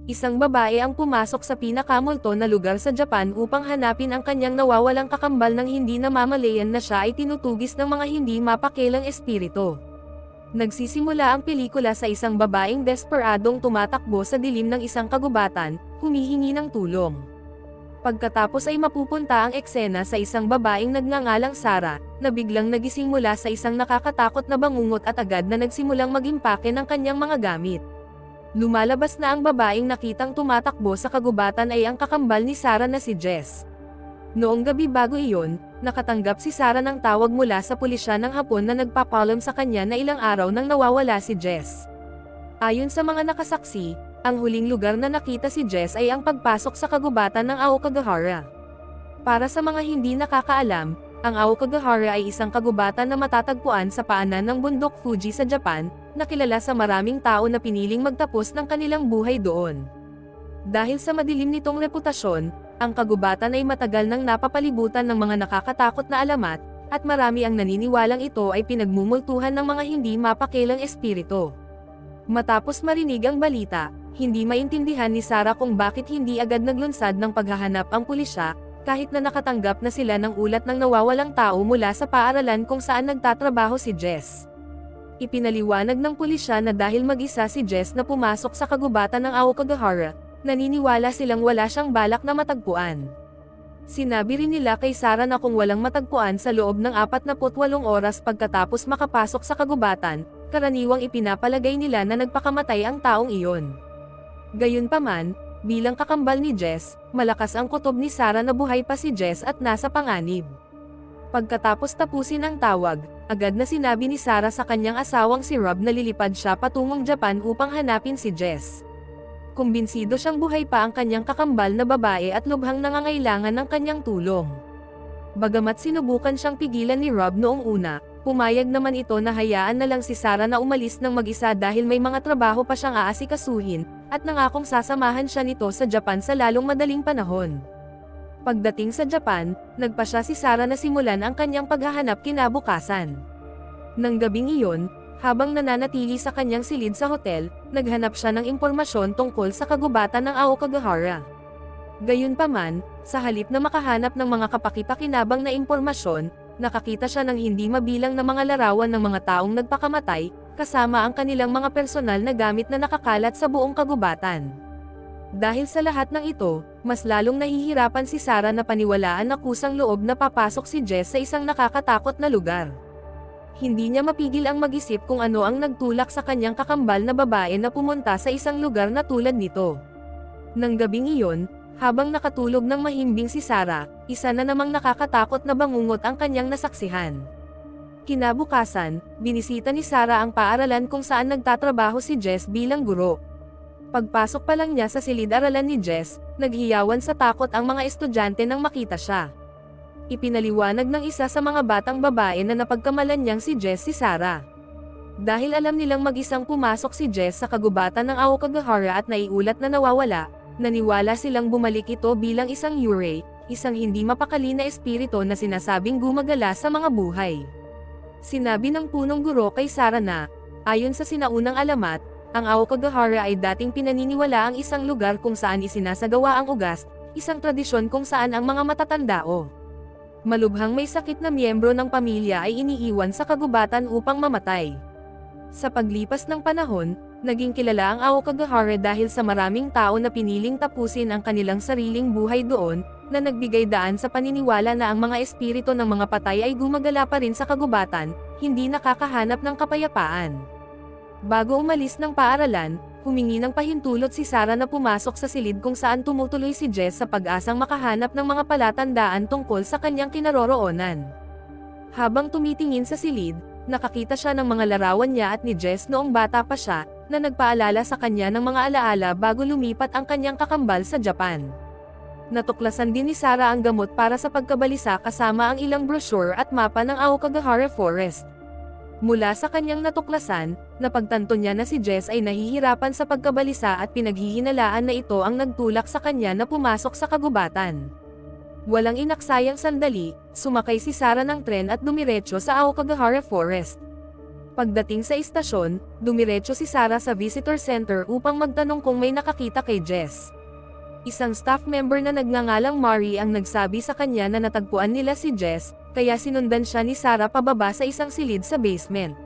Isang babae ang pumasok sa pinakamulto na lugar sa Japan upang hanapin ang kanyang nawawalang kakambal nang hindi namamalayan na siya ay tinutugis ng mga hindi mapakilang espiritu. Nagsisimula ang pelikula sa isang babaeng desperadong tumatakbo sa dilim ng isang kagubatan, humihingi ng tulong. Pagkatapos ay mapupunta ang eksena sa isang babaeng nagngangalang Sarah, na biglang nagising mula sa isang nakakatakot na bangungot at agad na nagsimulang mag-impake ng kanyang mga gamit. Lumalabas na ang babaeng nakitang tumatakbo sa kagubatan ay ang kakambal ni Sarah na si Jess. Noong gabi bago iyon, nakatanggap si Sarah ng tawag mula sa pulisya ng Hapon na nagpapalam sa kanya na ilang araw nang nawawala si Jess. Ayon sa mga nakasaksi, ang huling lugar na nakita si Jess ay ang pagpasok sa kagubatan ng Aokigahara. Para sa mga hindi nakakaalam, ang Aokigahara ay isang kagubatan na matatagpuan sa paanan ng bundok Fuji sa Japan, na kilala sa maraming tao na piniling magtapos ng kanilang buhay doon. Dahil sa madilim nitong reputasyon, ang kagubatan ay matagal nang napapalibutan ng mga nakakatakot na alamat, at marami ang naniniwalang ito ay pinagmumultuhan ng mga hindi mapakilang espiritu. Matapos marinig ang balita, hindi maintindihan ni Sarah kung bakit hindi agad naglunsad ng paghahanap ang pulisya, kahit na nakatanggap na sila ng ulat ng nawawalang tao mula sa paaralan kung saan nagtatrabaho si Jess. Ipinaliwanag ng pulisya na dahil mag-isa si Jess na pumasok sa kagubatan ng Aokigahara, naniniwala silang wala siyang balak na matagpuan. Sinabi rin nila kay Sarah na kung walang matagpuan sa loob ng 48 oras pagkatapos makapasok sa kagubatan, karaniwang ipinapalagay nila na nagpakamatay ang taong iyon. Gayunpaman, bilang kakambal ni Jess, malakas ang kutob ni Sarah na buhay pa si Jess at nasa panganib. Pagkatapos tapusin ang tawag, agad na sinabi ni Sarah sa kanyang asawang si Rob na lilipad siya patungong Japan upang hanapin si Jess. Kumbinsido siyang buhay pa ang kanyang kakambal na babae at lubhang nangangailangan ng kanyang tulong. Bagamat sinubukan siyang pigilan ni Rob noong una, pumayag naman ito na hayaan na lang si Sarah na umalis ng mag-isa dahil may mga trabaho pa siyang aasikasuhin, at nangakong sasamahan siya nito sa Japan sa lalong madaling panahon. Pagdating sa Japan, nagpasya si Sarah na simulan ang kanyang paghahanap kinabukasan. Nang gabing iyon, habang nananatili sa kanyang silid sa hotel, naghanap siya ng impormasyon tungkol sa kagubatan ng Aokigahara. Gayunpaman, sa halip na makahanap ng mga kapaki-pakinabang na impormasyon, nakakita siya ng hindi mabilang na mga larawan ng mga taong nagpakamatay, kasama ang kanilang mga personal na gamit na nakakalat sa buong kagubatan. Dahil sa lahat ng ito, mas lalong nahihirapan si Sarah na paniwalaan na kusang loob na papasok si Jess sa isang nakakatakot na lugar. Hindi niya mapigil ang mag-isip kung ano ang nagtulak sa kanyang kakambal na babae na pumunta sa isang lugar na tulad nito. Nang gabing iyon, habang nakatulog ng mahimbing si Sarah, isa na namang nakakatakot na bangungot ang kanyang nasaksihan. Kinabukasan, binisita ni Sarah ang paaralan kung saan nagtatrabaho si Jess bilang guro. Pagpasok pa lang niya sa silid-aralan ni Jess, naghiyawan sa takot ang mga estudyante nang makita siya. Ipinaliwanag ng isa sa mga batang babae na napagkamalan niyang si Jess si Sarah. Dahil alam nilang mag-isang pumasok si Jess sa kagubatan ng Aokigahara at naiulat na nawawala, naniwala silang bumalik ito bilang isang yurei, isang hindi mapakali na espiritu na sinasabing gumagala sa mga buhay. Sinabi ng punong guro kay Sarah na, ayon sa sinaunang alamat, ang Aokigahara ay dating pinaniniwala ang isang lugar kung saan isinasagawa ang ugas, isang tradisyon kung saan ang mga matatandao, malubhang may sakit na miyembro ng pamilya ay iniiwan sa kagubatan upang mamatay. Sa paglipas ng panahon, naging kilala ang Aokigahara dahil sa maraming tao na piniling tapusin ang kanilang sariling buhay doon, na nagbigay daan sa paniniwala na ang mga espiritu ng mga patay ay gumagala pa rin sa kagubatan, hindi nakakahanap ng kapayapaan. Bago umalis ng paaralan, humingi ng pahintulot si Sarah na pumasok sa silid kung saan tumutuloy si Jess sa pag-asang makahanap ng mga palatandaan tungkol sa kanyang kinaroroonan. Habang tumitingin sa silid, nakakita siya ng mga larawan niya at ni Jess noong bata pa siya, na nagpaalala sa kanya ng mga alaala bago lumipat ang kanyang kakambal sa Japan. Natuklasan din ni Sarah ang gamot para sa pagkabalisa kasama ang ilang brochure at mapa ng Aokigahara Forest. Mula sa kanyang natuklasan, napagtanto niya na si Jess ay nahihirapan sa pagkabalisa at pinaghihinalaan na ito ang nagtulak sa kanya na pumasok sa kagubatan. Walang inaksayang sandali, sumakay si Sarah ng tren at dumiretso sa Aokigahara Forest. Pagdating sa istasyon, dumiretso si Sarah sa visitor center upang magtanong kung may nakakita kay Jess. Isang staff member na nagngangalang Mari ang nagsabi sa kanya na natagpuan nila si Jess, kaya sinundan siya ni Sarah pababa sa isang silid sa basement.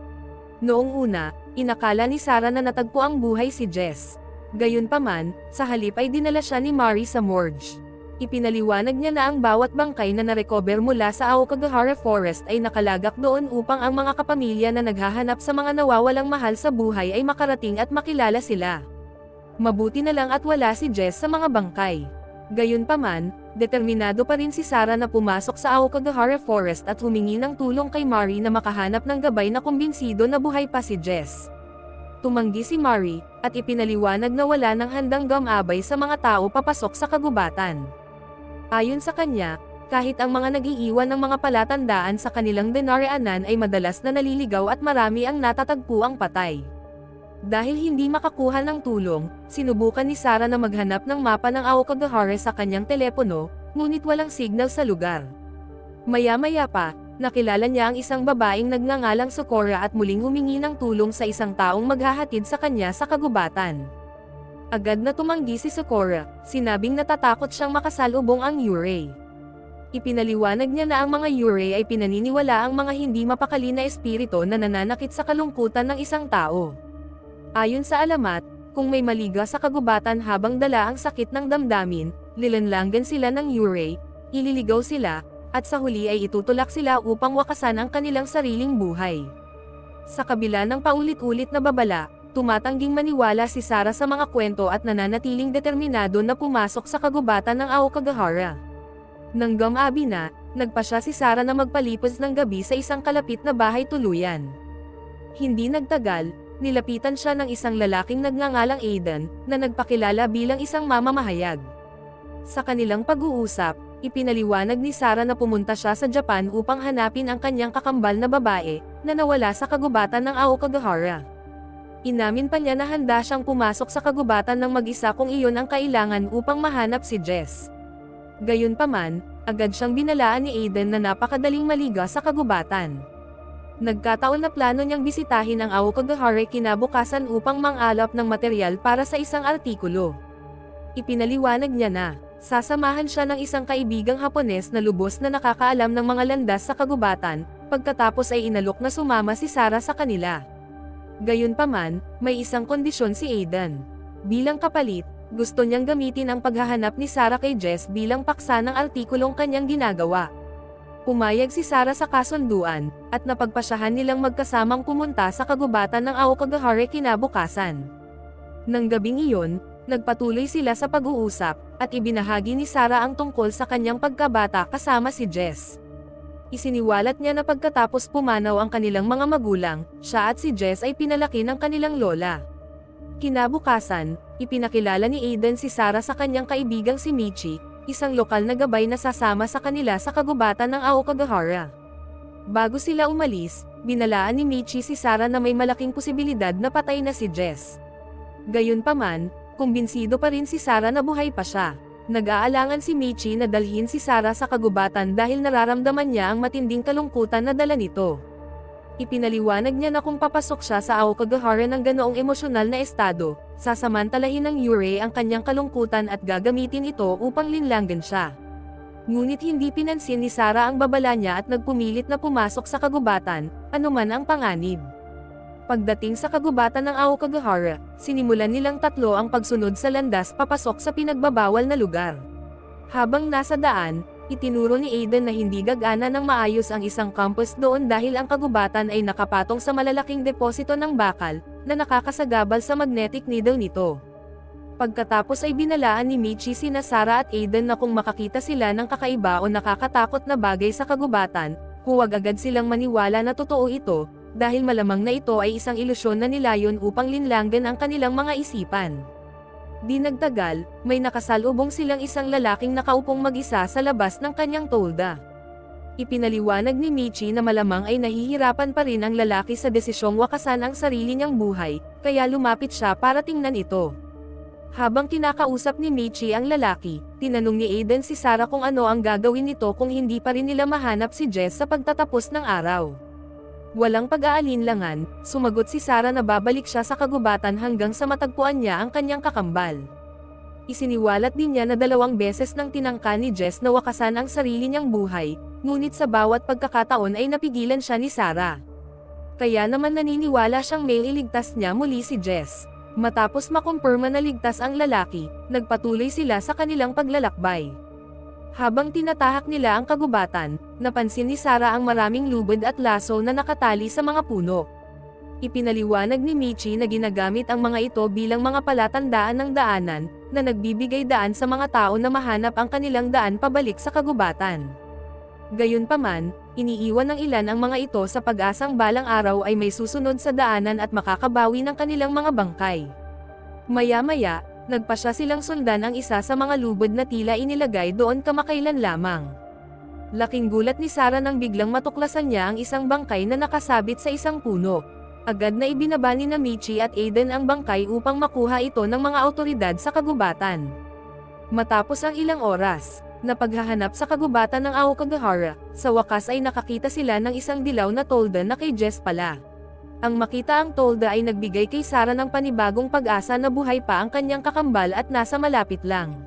Noong una, inakala ni Sarah na natagpo ang buhay si Jess. Gayunpaman, sa halip ay dinala siya ni Mari sa morgue. Ipinaliwanag niya na ang bawat bangkay na narecover mula sa Aokigahara Forest ay nakalagak doon upang ang mga kapamilya na naghahanap sa mga nawawalang mahal sa buhay ay makarating at makilala sila. Mabuti na lang at wala si Jess sa mga bangkay. Gayunpaman, determinado pa rin si Sarah na pumasok sa Aokigahara Forest at humingi ng tulong kay Mari na makahanap ng gabay na kumbinsido na buhay pa si Jess. Tumanggi si Mari, at ipinaliwanag na wala nang handang gamabay sa mga tao papasok sa kagubatan. Ayon sa kanya, kahit ang mga nag-iiwan ng mga palatandaan sa kanilang dinaraanan ay madalas na naliligaw at marami ang natatagpuang patay. Dahil hindi makakuha ng tulong, sinubukan ni Sarah na maghanap ng mapa ng Aokigahara sa kanyang telepono, ngunit walang signal sa lugar. Maya-maya pa, nakilala niya ang isang babaeng nagngangalang Sakura at muling humingi ng tulong sa isang taong maghahatid sa kanya sa kagubatan. Agad na tumanggi si Sakura, sinabing natatakot siyang makasalubong ang Yurei. Ipinaliwanag niya na ang mga Yurei ay pinaniniwala ang mga hindi mapakali na espiritu na nananakit sa kalungkutan ng isang tao. Ayon sa alamat, kung may maliga sa kagubatan habang dala ang sakit ng damdamin, lilanlangan sila ng Yurei, ililigaw sila, at sa huli ay itutulak sila upang wakasan ang kanilang sariling buhay. Sa kabila ng paulit-ulit na babala, tumatangging maniwala si Sarah sa mga kwento at nananatiling determinado na pumasok sa kagubatan ng Aokigahara. Nang gamabi na, nagpa siya si Sarah na magpalipos ng gabi sa isang kalapit na bahay tuluyan. Hindi nagtagal, nilapitan siya ng isang lalaking nagngangalang Aiden, na nagpakilala bilang isang mamamahayag. Sa kanilang pag-uusap, ipinaliwanag ni Sarah na pumunta siya sa Japan upang hanapin ang kanyang kakambal na babae, na nawala sa kagubatan ng Aokigahara. Inamin pa niya na handa siyang pumasok sa kagubatan ng mag-isa kung iyon ang kailangan upang mahanap si Jess. Gayunpaman, agad siyang binalaan ni Aiden na napakadaling maliga sa kagubatan. Nagkataon na plano niyang bisitahin ang Aokigahara kinabukasan upang mangalap ng material para sa isang artikulo. Ipinaliwanag niya na, sasamahan siya ng isang kaibigang Hapones na lubos na nakakaalam ng mga landas sa kagubatan, pagkatapos ay inalok na sumama si Sarah sa kanila. Gayunpaman, may isang kondisyon si Aiden. Bilang kapalit, gusto niyang gamitin ang paghahanap ni Sarah kay Jess bilang paksa ng artikulong kanyang ginagawa. Pumayag si Sarah sa kasunduan, at napagpasyahan nilang magkasamang pumunta sa kagubatan ng Aokigahara kinabukasan. Nang gabing iyon, nagpatuloy sila sa pag-uusap, at ibinahagi ni Sarah ang tungkol sa kanyang pagkabata kasama si Jess. Isiniwalat niya na pagkatapos pumanaw ang kanilang mga magulang, siya at si Jess ay pinalaki ng kanilang lola. Kinabukasan, ipinakilala ni Aiden si Sarah sa kanyang kaibigang si Michi, isang lokal na gabay na sasama sa kanila sa kagubatan ng Aokigahara. Bago sila umalis, binalaan ni Michi si Sarah na may malaking posibilidad na patay na si Jess. Gayunpaman, kumbinsido pa rin si Sarah na buhay pa siya. Nag-aalangan si Michi na dalhin si Sarah sa kagubatan dahil nararamdaman niya ang matinding kalungkutan na dala nito. Ipinaliwanag niya na kung papasok siya sa Aokigahara ng ganoong emosyonal na estado, sasamantalahin ng Yurei ang kanyang kalungkutan at gagamitin ito upang linlangan siya. Ngunit hindi pinansin ni Sarah ang babala niya at nagpumilit na pumasok sa kagubatan, anuman ang panganib. Pagdating sa kagubatan ng Aokigahara, sinimulan nilang tatlo ang pagsunod sa landas papasok sa pinagbabawal na lugar. Habang nasa daan, itinuro ni Aiden na hindi gagana ng maayos ang isang campus doon dahil ang kagubatan ay nakapatong sa malalaking deposito ng bakal, na nakakasagabal sa magnetic needle nito. Pagkatapos ay binalaan ni Michi sina Sarah at Aiden na kung makakita sila ng kakaiba o nakakatakot na bagay sa kagubatan, huwag agad silang maniwala na totoo ito, dahil malamang na ito ay isang ilusyon na nilayon upang linlangan ang kanilang mga isipan. Di nagtagal, may nakasalubong silang isang lalaking nakaupong mag-isa sa labas ng kanyang tolda. Ipinaliwanag ni Michi na malamang ay nahihirapan pa rin ang lalaki sa desisyong wakasan ang sarili niyang buhay, kaya lumapit siya para tingnan ito. Habang kinakausap ni Michi ang lalaki, tinanong ni Aiden si Sarah kung ano ang gagawin nito kung hindi pa rin nila mahanap si Jess sa pagtatapos ng araw. Walang pag-aalinlangan, sumagot si Sarah na babalik siya sa kagubatan hanggang sa matagpuan niya ang kanyang kakambal. Isiniwalat din niya na 2 beses nang tinangka ni Jess na wakasan ang sarili niyang buhay, ngunit sa bawat pagkakataon ay napigilan siya ni Sarah. Kaya naman naniniwala siyang mailigtas niya muli si Jess. Matapos makumpirma na ligtas ang lalaki, nagpatuloy sila sa kanilang paglalakbay. Habang tinatahak nila ang kagubatan, napansin ni Sarah ang maraming lubid at laso na nakatali sa mga puno. Ipinaliwanag ni Michi na ginagamit ang mga ito bilang mga palatandaan ng daanan, na nagbibigay daan sa mga tao na mahanap ang kanilang daan pabalik sa kagubatan. Gayunpaman, iniiwan ng ilan ang mga ito sa pag-asang balang araw ay may susunod sa daanan at makakabawi ng kanilang mga bangkay. Maya-maya, nagpasya silang sundan ang isa sa mga lubid na tila inilagay doon kamakailan lamang. Laking gulat ni Sarah nang biglang matuklasan niya ang isang bangkay na nakasabit sa isang puno. Agad na ibinaba ni Michi at Aiden ang bangkay upang makuha ito ng mga awtoridad sa kagubatan. Matapos ang ilang oras, na paghahanap sa kagubatan ng Aokigahara, sa wakas ay nakakita sila ng isang dilaw na tolda na kay Jess pala. Ang makita ang tolda ay nagbigay kay Sarah ng panibagong pag-asa na buhay pa ang kanyang kakambal at nasa malapit lang.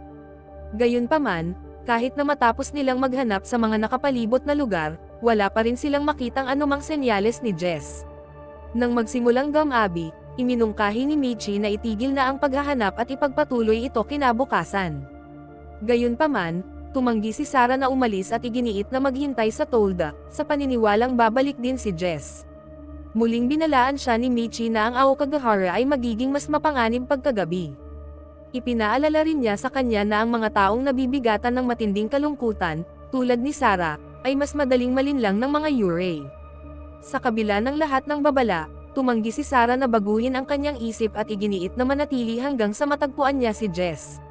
Gayunpaman, kahit na matapos nilang maghanap sa mga nakapalibot na lugar, wala pa rin silang makitang anumang senyales ni Jess. Nang magsimulang gamabi, iminungkahi ni Michi na itigil na ang paghahanap at ipagpatuloy ito kinabukasan. Gayunpaman, tumanggi si Sarah na umalis at iginiit na maghintay sa tolda, sa paniniwalang babalik din si Jess. Muling binalaan siya ni Michi na ang Aokigahara ay magiging mas mapanganib pagkagabi. Ipinaalala rin niya sa kanya na ang mga taong nabibigatan ng matinding kalungkutan, tulad ni Sarah, ay mas madaling malinlang ng mga yurei. Sa kabila ng lahat ng babala, tumanggi si Sarah na baguhin ang kanyang isip at iginiit na manatili hanggang sa matagpuan niya si Jess.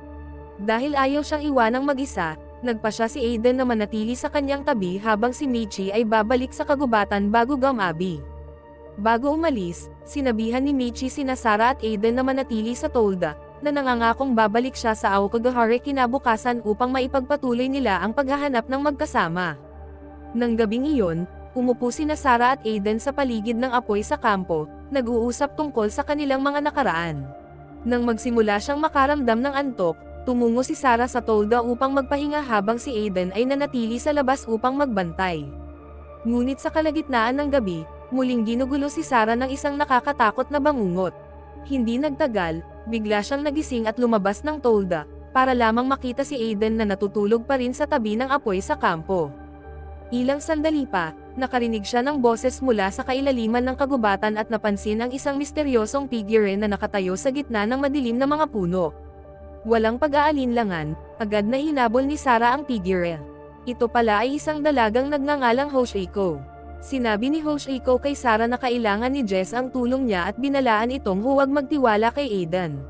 Dahil ayaw siyang iwanang mag-isa, nagpasya si Aiden na manatili sa kanyang tabi habang si Michi ay babalik sa kagubatan bago gamabi. Bago umalis, sinabihan ni Michi sina Sarah at Aiden na manatili sa tolda, na nangangakong babalik siya sa Aokigahara kinabukasan upang maipagpatuloy nila ang paghahanap ng magkasama. Nang gabing iyon, umupo sina Sarah at Aiden sa paligid ng apoy sa kampo, nag-uusap tungkol sa kanilang mga nakaraan. Nang magsimula siyang makaramdam ng antok, tumungo si Sarah sa tolda upang magpahinga habang si Aiden ay nanatili sa labas upang magbantay. Ngunit sa kalagitnaan ng gabi, muling ginugulo si Sarah ng isang nakakatakot na bangungot. Hindi nagtagal, bigla siyang nagising at lumabas ng tolda, para lamang makita si Aiden na natutulog pa rin sa tabi ng apoy sa kampo. Ilang sandali pa, nakarinig siya ng boses mula sa kailaliman ng kagubatan at napansin ang isang misteryosong figure na nakatayo sa gitna ng madilim na mga puno. Walang pag-aalinlangan, agad na hinabol ni Sarah ang figure. Ito pala ay isang dalagang nagngangalang Hoshiko. Sinabi ni Hoshiko kay Sarah na kailangan ni Jess ang tulong niya at binalaan itong huwag magtiwala kay Aiden.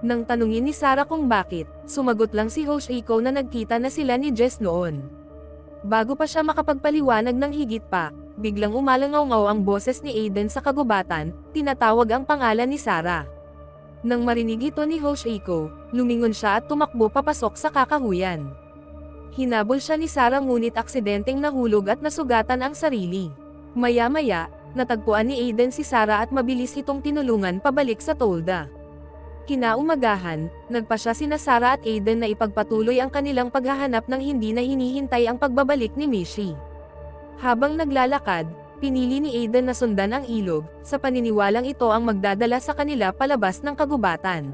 Nang tanungin ni Sarah kung bakit, sumagot lang si Hoshiko na nagkita na sila ni Jess noon. Bago pa siya makapagpaliwanag ng higit pa, biglang umalangaw-ngaw ang boses ni Aiden sa kagubatan, tinatawag ang pangalan ni Sarah. Nang marinig ito ni Hoshiko, lumingon siya at tumakbo papasok sa kakahuyan. Hinabol siya ni Sarah ngunit aksidenteng nahulog at nasugatan ang sarili. Maya-maya, natagpuan ni Aiden si Sarah at mabilis itong tinulungan pabalik sa tolda. Kinaumagahan, nagpasya sina Sarah at Aiden na ipagpatuloy ang kanilang paghahanap ng hindi na hinihintay ang pagbabalik ni Michi. Habang naglalakad, pinili ni Aiden na sundan ang ilog, sa paniniwalang ito ang magdadala sa kanila palabas ng kagubatan.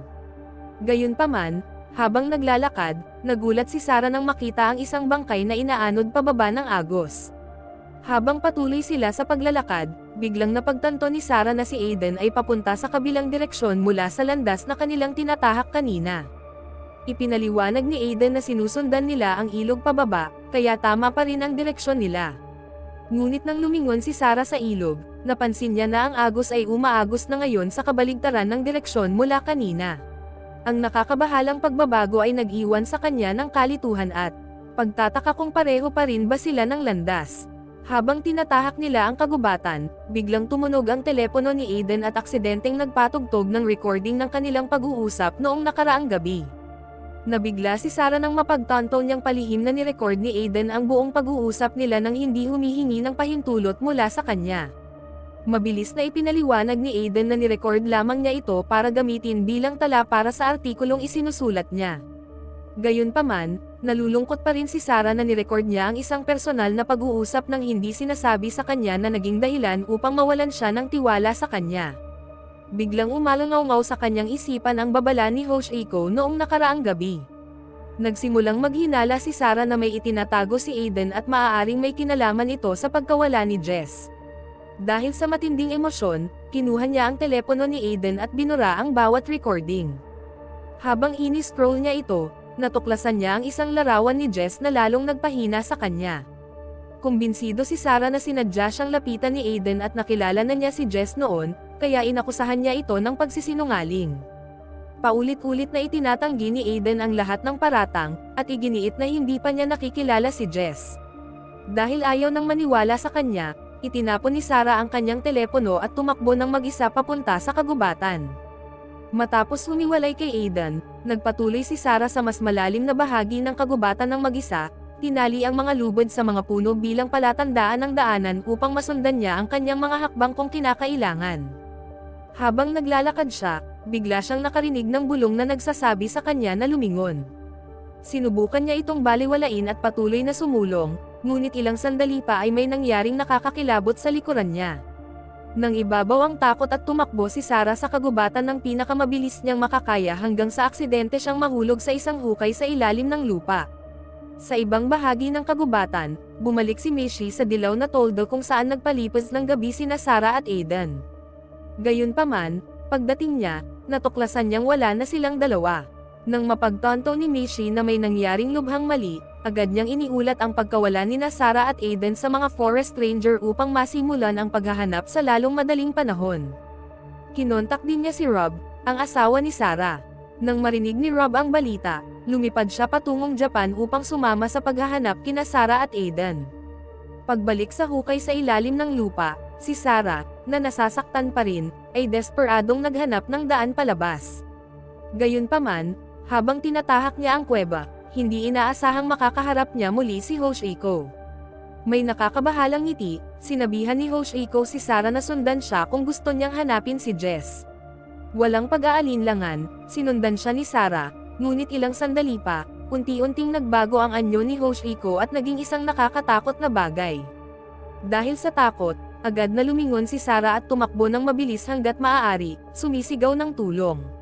Gayunpaman, habang naglalakad, nagulat si Sarah nang makita ang isang bangkay na inaanod pababa ng agos. Habang patuloy sila sa paglalakad, biglang napagtanto ni Sarah na si Aiden ay papunta sa kabilang direksyon mula sa landas na kanilang tinatahak kanina. Ipinaliwanag ni Aiden na sinusundan nila ang ilog pababa, kaya tama pa rin ang direksyon nila. Ngunit nang lumingon si Sarah sa ilog, napansin niya na ang agos ay umaagos na ngayon sa kabaligtaran ng direksyon mula kanina. Ang nakakabahalang pagbabago ay nag-iwan sa kanya ng kalituhan at pagtataka kung pareho pa rin ba sila ng landas. Habang tinatahak nila ang kagubatan, biglang tumunog ang telepono ni Aiden at aksidenteng nagpatugtog ng recording ng kanilang pag-uusap noong nakaraang gabi. Nabigla si Sarah nang mapagtanto niyang palihim na ni-record ni Aiden ang buong pag-uusap nila nang hindi humihingi ng pahintulot mula sa kanya. Mabilis na ipinaliwanag ni Aiden na nirecord lamang niya ito para gamitin bilang tala para sa artikulong isinusulat niya. Gayunpaman, nalulungkot pa rin si Sarah na nirecord niya ang isang personal na pag-uusap nang hindi sinasabi sa kanya na naging dahilan upang mawalan siya ng tiwala sa kanya. Biglang umalangaw-ngaw sa kanyang isipan ang babala ni Hoshiko noong nakaraang gabi. Nagsimulang maghinala si Sarah na may itinatago si Aiden at maaaring may kinalaman ito sa pagkawala ni Jess. Dahil sa matinding emosyon, kinuha niya ang telepono ni Aiden at binura ang bawat recording. Habang ini-scroll niya ito, natuklasan niya ang isang larawan ni Jess na lalong nagpahina sa kanya. Kumbinsido si Sarah na sinadya siyang lapitan ni Aiden at nakilala na niya si Jess noon, kaya inakusahan niya ito ng pagsisinungaling. Paulit-ulit na itinatanggi ni Aiden ang lahat ng paratang, at iginiit na hindi pa niya nakikilala si Jess. Dahil ayaw nang maniwala sa kanya, itinapon ni Sarah ang kanyang telepono at tumakbo ng mag-isa papunta sa kagubatan. Matapos humiwalay kay Aiden, nagpatuloy si Sarah sa mas malalim na bahagi ng kagubatan ng mag-isa, tinali ang mga lubid sa mga puno bilang palatandaan ng daanan upang masundan niya ang kanyang mga hakbang kung kinakailangan. Habang naglalakad siya, bigla siyang nakarinig ng bulong na nagsasabi sa kanya na lumingon. Sinubukan niya itong baliwalain at patuloy na sumulong, ngunit ilang sandali pa ay may nangyaring nakakakilabot sa likuran niya. Nang ibabaw ang takot at tumakbo si Sarah sa kagubatan ng pinakamabilis niyang makakaya hanggang sa aksidente siyang mahulog sa isang hukay sa ilalim ng lupa. Sa ibang bahagi ng kagubatan, bumalik si Mishi sa dilaw na toldo kung saan nagpalipas ng gabi sina Sarah at Aiden. Gayunpaman, pagdating niya, natuklasan niyang wala na silang dalawa. Nang mapagtanto ni Mishi na may nangyaring lubhang mali, agad niyang iniulat ang pagkawala nina Sarah at Aiden sa mga forest ranger upang masimulan ang paghahanap sa lalong madaling panahon. Kinontak din niya si Rob, ang asawa ni Sarah. Nang marinig ni Rob ang balita, lumipad siya patungong Japan upang sumama sa paghahanap kina Sarah at Aiden. Pagbalik sa hukay sa ilalim ng lupa, si Sarah, na nasasaktan pa rin, ay desperadong naghanap ng daan palabas. Gayunpaman, habang tinatahak niya ang kuweba, hindi inaasahang makakaharap niya muli si Hoshiko. May nakakabahalang ngiti, sinabihan ni Hoshiko si Sarah na sundan siya kung gusto niyang hanapin si Jess. Walang pag-aalinlangan, sinundan siya ni Sarah, ngunit ilang sandali pa, unti-unting nagbago ang anyo ni Hoshiko at naging isang nakakatakot na bagay. Dahil sa takot, agad na lumingon si Sarah at tumakbo ng mabilis hanggat maaari, sumisigaw ng tulong.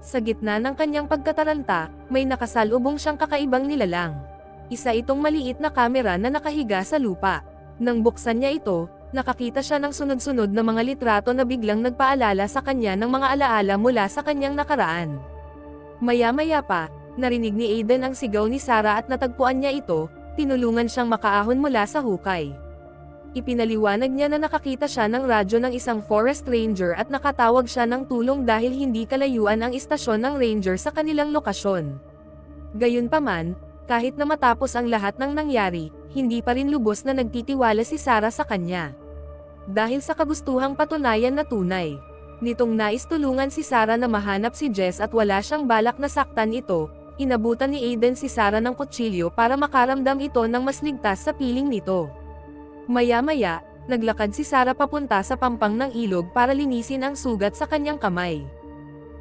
Sa gitna ng kanyang pagkataranta, may nakasalubong siyang kakaibang nilalang. Isa itong maliit na kamera na nakahiga sa lupa. Nang buksan niya ito, nakakita siya ng sunod-sunod na mga litrato na biglang nagpaalala sa kanya ng mga alaala mula sa kanyang nakaraan. Maya-maya pa, narinig ni Aiden ang sigaw ni Sarah at natagpuan niya ito, tinulungan siyang makaahon mula sa hukay. Ipinaliwanag niya na nakakita siya ng radyo ng isang forest ranger at nakatawag siya ng tulong dahil hindi kalayuan ang istasyon ng ranger sa kanilang lokasyon. Gayunpaman, kahit na matapos ang lahat ng nangyari, hindi pa rin lubos na nagtitiwala si Sarah sa kanya. Dahil sa kagustuhang patunayan na tunay, nitong nais tulungan si Sarah na mahanap si Jess at wala siyang balak na saktan ito, inabutan ni Aiden si Sarah ng kutsilyo para makaramdam ito ng mas ligtas sa piling nito. Maya-maya, naglakad si Sarah papunta sa pampang ng ilog para linisin ang sugat sa kanyang kamay.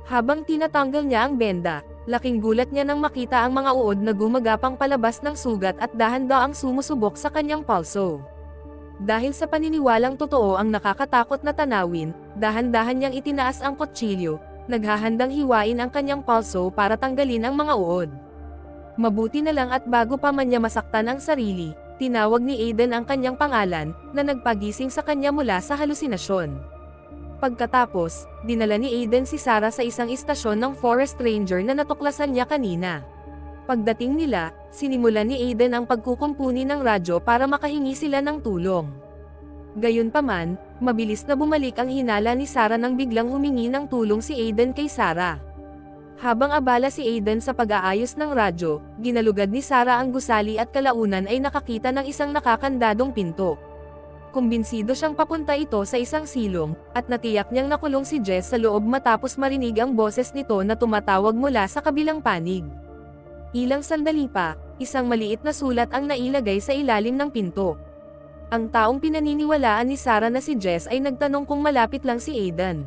Habang tinatanggal niya ang benda, laking gulat niya nang makita ang mga uod na gumagapang palabas ng sugat at dahan-daang sumusubok sa kanyang pulso. Dahil sa paniniwalang totoo ang nakakatakot na tanawin, dahan-dahan niyang itinaas ang kutsilyo, naghahandang hiwain ang kanyang pulso para tanggalin ang mga uod. Mabuti na lang at bago pa man niya masaktan ang sarili, tinawag ni Aiden ang kanyang pangalan, na nagpagising sa kanya mula sa halusinasyon. Pagkatapos, dinala ni Aiden si Sarah sa isang istasyon ng forest ranger na natuklasan niya kanina. Pagdating nila, sinimulan ni Aiden ang pagkukumpuni ng radyo para makahingi sila ng tulong. Gayunpaman, mabilis na bumalik ang hinala ni Sarah nang biglang humingi ng tulong si Aiden kay Sarah. Habang abala si Aiden sa pag-aayos ng radyo, ginalugad ni Sarah ang gusali at kalaunan ay nakakita ng isang nakakandadong pinto. Kumbinsido siyang papunta ito sa isang silong, at natiyak niyang nakulong si Jess sa loob matapos marinig ang boses nito na tumatawag mula sa kabilang panig. Ilang sandali pa, isang maliit na sulat ang nailagay sa ilalim ng pinto. Ang taong pinaniniwalaan ni Sarah na si Jess ay nagtanong kung malapit lang si Aidan.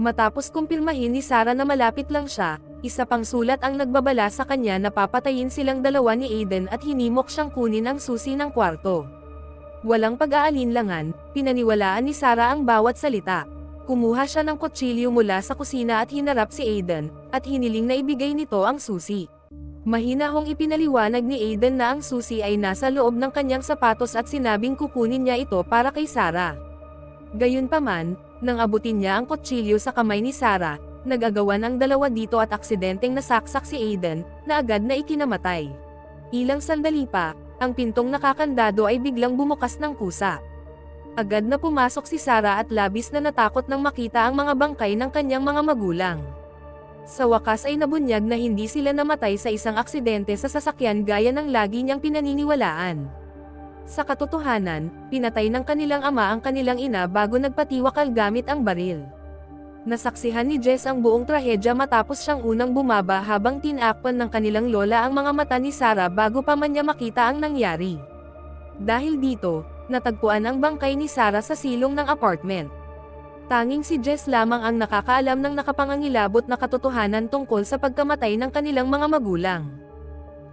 Matapos kumpirmahin ni Sarah na malapit lang siya, isa pang sulat ang nagbabala sa kanya na papatayin silang dalawa ni Aidan at hinimok siyang kunin ang susi ng kwarto. Walang pag-aalinlangan, pinaniwalaan ni Sarah ang bawat salita. Kumuha siya ng kutsilyo mula sa kusina at hinarap si Aidan, at hiniling na ibigay nito ang susi. Mahinahong ipinaliwanag ni Aidan na ang susi ay nasa loob ng kanyang sapatos at sinabing kukunin niya ito para kay Sarah. Gayunpaman, nang abutin niya ang kutsilyo sa kamay ni Sarah, nagagawan ang dalawa dito at aksidenteng nasaksak si Aidan, na agad na ikinamatay. Ilang sandali pa, ang pintong nakakandado ay biglang bumukas ng kusa. Agad na pumasok si Sarah at labis na natakot nang makita ang mga bangkay ng kanyang mga magulang. Sa wakas ay nabunyag na hindi sila namatay sa isang aksidente sa sasakyan gaya ng lagi niyang pinaniniwalaan. Sa katotohanan, pinatay ng kanilang ama ang kanilang ina bago nagpatiwakal gamit ang baril. Nasaksihan ni Jess ang buong trahedya matapos siyang unang bumaba habang tinakpan ng kanilang lola ang mga mata ni Sarah bago pa man niya makita ang nangyari. Dahil dito, natagpuan ang bangkay ni Sarah sa silong ng apartment. Tanging si Jess lamang ang nakakaalam ng nakapangangilabot na katotohanan tungkol sa pagkamatay ng kanilang mga magulang.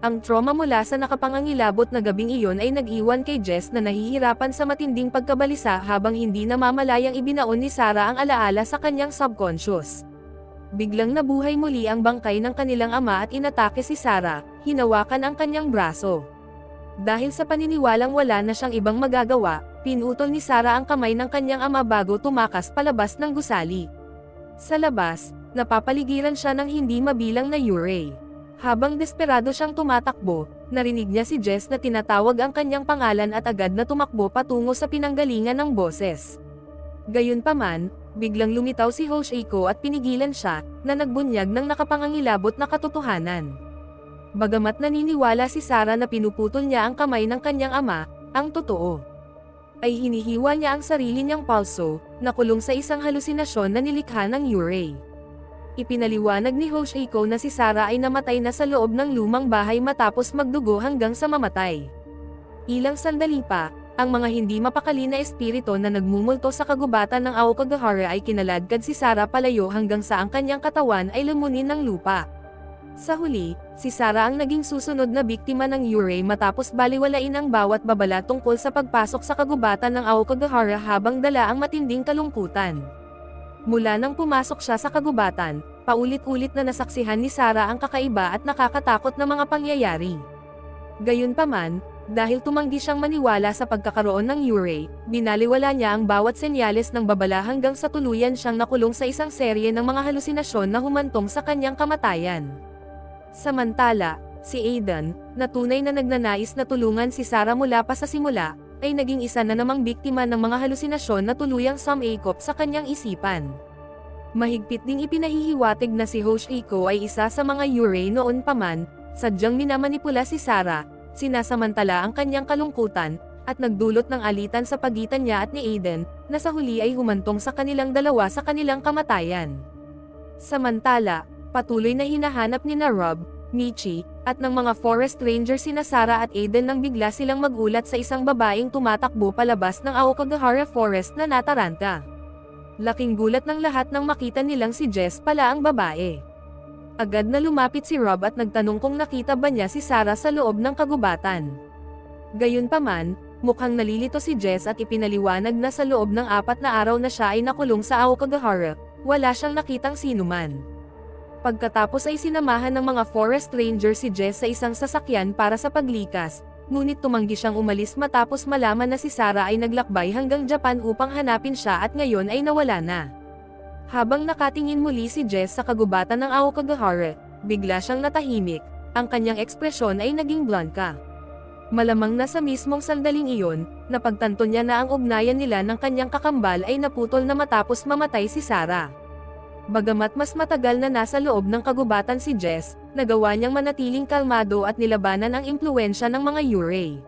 Ang trauma mula sa nakapangangilabot na gabing iyon ay nag-iwan kay Jess na nahihirapan sa matinding pagkabalisa habang hindi namamalayang ibinaon ni Sarah ang alaala sa kanyang subconscious. Biglang nabuhay muli ang bangkay ng kanilang ama at inatake si Sarah, hinawakan ang kanyang braso. Dahil sa paniniwalang wala na siyang ibang magagawa, pinutol ni Sarah ang kamay ng kanyang ama bago tumakas palabas ng gusali. Sa labas, napapaligiran siya ng hindi mabilang na Yurei. Habang desperado siyang tumatakbo, narinig niya si Jess na tinatawag ang kanyang pangalan at agad na tumakbo patungo sa pinanggalingan ng boses. Gayunpaman, biglang lumitaw si Hoshiko at pinigilan siya, na nagbunyag ng nakapangangilabot na katotohanan. Bagamat naniniwala si Sarah na pinuputol niya ang kamay ng kanyang ama, ang totoo ay hinihiwa niya ang sarili niyang palso, na kulong sa isang halusinasyon na nilikha ng Yurei. Ipinaliwanag ni Hoshiko na si Sarah ay namatay na sa loob ng lumang bahay matapos magdugo hanggang sa mamatay. Ilang sandali pa, ang mga hindi mapakali na espiritu na nagmumulto sa kagubatan ng Aokigahara ay kinaladkad si Sarah palayo hanggang sa ang kanyang katawan ay lumunin ng lupa. Sa huli, si Sarah ang naging susunod na biktima ng Yurei matapos baliwalain ang bawat babala tungkol sa pagpasok sa kagubatan ng Aokigahara habang dala ang matinding kalungkutan. Mula nang pumasok siya sa kagubatan, paulit-ulit na nasaksihan ni Sarah ang kakaiba at nakakatakot na mga pangyayari. Gayunpaman, dahil tumanggi siyang maniwala sa pagkakaroon ng Yurei, binaliwala niya ang bawat senyales ng babala hanggang sa tuluyan siyang nakulong sa isang serye ng mga halusinasyon na humantong sa kanyang kamatayan. Samantala, si Aidan, na tunay na nagnanais na tulungan si Sarah mula pa sa simula, ay naging isa na namang biktima ng mga halusinasyon na tuluyang sumakop sa kanyang isipan. Mahigpit ding ipinahihiwatig na si Hoshiko ay isa sa mga Yurei noon pa man, sadyang minamanipula si Sarah, sinasamantala ang kanyang kalungkutan, at nagdulot ng alitan sa pagitan niya at ni Aidan, na sa huli ay humantong sa kanilang dalawa sa kanilang kamatayan. Samantala, patuloy na hinahanap ni Rob, Michi, at ng mga forest ranger sina Sarah at Aidan nang bigla silang magulat sa isang babaeng tumatakbo palabas ng Aokigahara Forest na nataranta. Laking gulat ng lahat nang makita nilang si Jess pala ang babae. Agad na lumapit si Rob at nagtanong kung nakita ba niya si Sarah sa loob ng kagubatan. Gayunpaman, mukhang nalilito si Jess at ipinaliwanag na sa loob ng 4 na araw na siya ay nakulong sa Aokigahara, wala siyang nakitang sinuman. Pagkatapos ay sinamahan ng mga forest ranger si Jess sa isang sasakyan para sa paglikas, ngunit tumanggi siyang umalis matapos malaman na si Sarah ay naglakbay hanggang Japan upang hanapin siya at ngayon ay nawala na. Habang nakatingin muli si Jess sa kagubatan ng Aokigahara, bigla siyang natahimik, ang kanyang ekspresyon ay naging blanka. Malamang na sa mismong sandaling iyon, napagtanto niya na ang ugnayan nila ng kanyang kakambal ay naputol na matapos mamatay si Sarah. Bagamat mas matagal na nasa loob ng kagubatan si Jess, nagawa niyang manatiling kalmado at nilabanan ang impluwensya ng mga Yurei.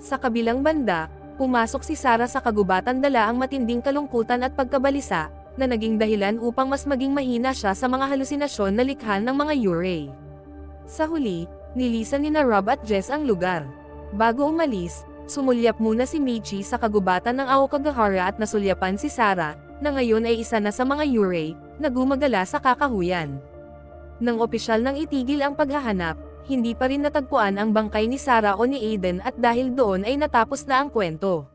Sa kabilang banda, pumasok si Sarah sa kagubatan dala ang matinding kalungkutan at pagkabalisa, na naging dahilan upang mas maging mahina siya sa mga halusinasyon na likha ng mga Yurei. Sa huli, nilisan ni Rob at Jess ang lugar. Bago umalis, Sumulyap muna si Michi sa kagubatan ng Aokigahara at nasulyapan si Sarah, na ngayon ay isa na sa mga Yurei, na gumagala sa kakahuyan. Nang opisyal nang itigil ang paghahanap, hindi pa rin natagpuan ang bangkay ni Sarah o ni Aiden at dahil doon ay natapos na ang kwento.